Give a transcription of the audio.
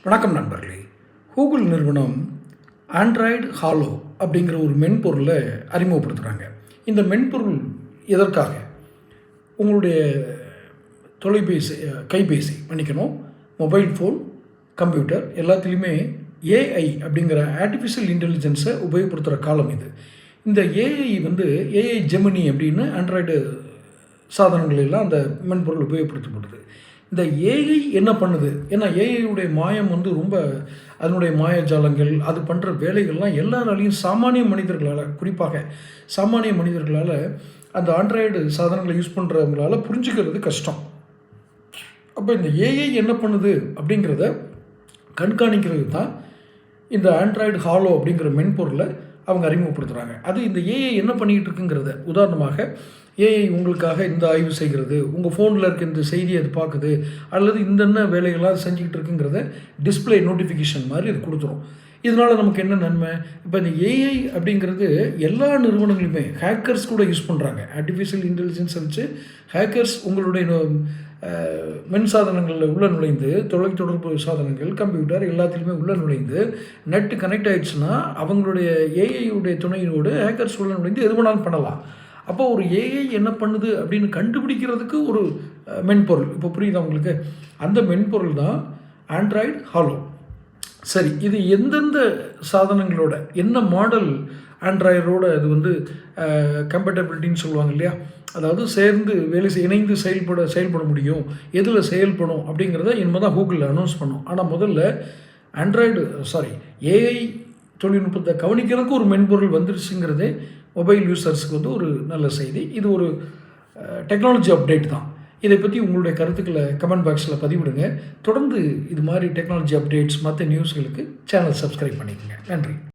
வணக்கம் நண்பர்களே. கூகுள் நிறுவனம் ஆண்ட்ராய்டு ஹாலோ அப்படிங்கிற ஒரு மென்பொருளை அறிமுகப்படுத்துகிறாங்க. இந்த மென்பொருள் எதற்காக? உங்களுடைய கைபேசி மொபைல் ஃபோன், கம்ப்யூட்டர் எல்லாத்துலேயுமே ஏஐ அப்படிங்கிற ஆர்டிஃபிஷியல் இன்டெலிஜென்ஸை உபயோகப்படுத்துகிற காலம் இது. இந்த ஏஐ ஏஐ ஜெமினி அப்படின்னு ஆண்ட்ராய்டு சாதனங்கள் எல்லாம் அந்த மென்பொருள் உபயோகப்படுத்தப்படுது. இந்த ஏஐ என்ன பண்ணுது? ஏன்னா ஏஐயுடைய மாயம் ரொம்ப அதனுடைய மாயஜாலங்கள், அது பண்ணுற வேலைகள்லாம் எல்லாராலையும் சாமானிய மனிதர்களால், குறிப்பாக சாமானிய மனிதர்களால் அந்த ஆண்ட்ராய்டு சாதனங்களை யூஸ் பண்ணுறவங்களால புரிஞ்சுக்கிறது கஷ்டம். அப்போ இந்த ஏஐ என்ன பண்ணுது அப்படிங்கிறத கண்காணிக்கிறது தான் இந்த ஆண்ட்ராய்டு ஹாலோ அப்படிங்கிற மென்பொருளை அவங்க அறிமுகப்படுத்துகிறாங்க. அது இந்த ஏஐ என்ன பண்ணிக்கிட்டு இருக்குங்கிறத, உதாரணமாக ஏஐ உங்களுக்காக இந்த ஆய்வு செய்கிறது, உங்கள் ஃபோனில் இருக்க இந்த செய்தியை அது பார்க்குது, அல்லது இந்த வேலைகளாக செஞ்சுக்கிட்டு இருக்குங்கிறத டிஸ்பிளே நோட்டிஃபிகேஷன் மாதிரி அது கொடுத்துரும். இதனால் நமக்கு என்ன நன்மை? இப்போ இந்த ஏஐ அப்படிங்கிறது எல்லா நிறுவனங்களுமே, ஹேக்கர்ஸ் கூட யூஸ் பண்ணுறாங்க. ஆர்டிஃபிஷியல் இன்டெலிஜென்ஸை வச்சு ஹேக்கர்ஸ் உங்களுடைய மின் சாதனங்களில் உள்ள நுழைந்து, தொலைத்தொடர்பு சாதனங்கள், கம்ப்யூட்டர் எல்லாத்துலேயுமே உள்ள நுழைந்து, நெட்டு கனெக்ட் ஆகிடுச்சுன்னா அவங்களுடைய ஏஐயுடைய துணையோடு ஹேக்கர்ஸ் உள்ள நுழைந்து எது வேணாலும் பண்ணலாம். அப்போ ஒரு ஏஐ என்ன பண்ணுது அப்படின்னு கண்டுபிடிக்கிறதுக்கு ஒரு மென்பொருள், இப்போ புரியுதா உங்களுக்கு? அந்த மென்பொருள் தான் ஆண்ட்ராய்டு ஹாலோ. சரி, இது எந்தெந்த சாதனங்களோட, என்ன மாடல் ஆண்ட்ராய்டோட இது கம்பேட்டபிலிட்டின்னு சொல்லுவாங்க இல்லையா, அதாவது சேர்ந்து இணைந்து செயல்பட முடியும், எதில் செயல்படும் அப்படிங்கிறத இனிமேல் தான் கூகுளில் அனௌன்ஸ் பண்ணும். ஆனால் முதல்ல ஏஐ தொழில்நுட்பத்தை கவனிக்கிறதுக்கு ஒரு மென்பொருள் வந்துருச்சுங்கிறதே மொபைல் யூசர்ஸுக்கு ஒரு நல்ல செய்தி. இது ஒரு டெக்னாலஜி அப்டேட் தான். இதை பற்றி உங்களுடைய கருத்துக்களை கமெண்ட் பாக்ஸில் பதிவிடுங்க. தொடர்ந்து இது மாதிரி டெக்னாலஜி அப்டேட்ஸ், மற்ற நியூஸ்களுக்கு சேனல் சப்ஸ்கிரைப் பண்ணிக்கோங்க. நன்றி.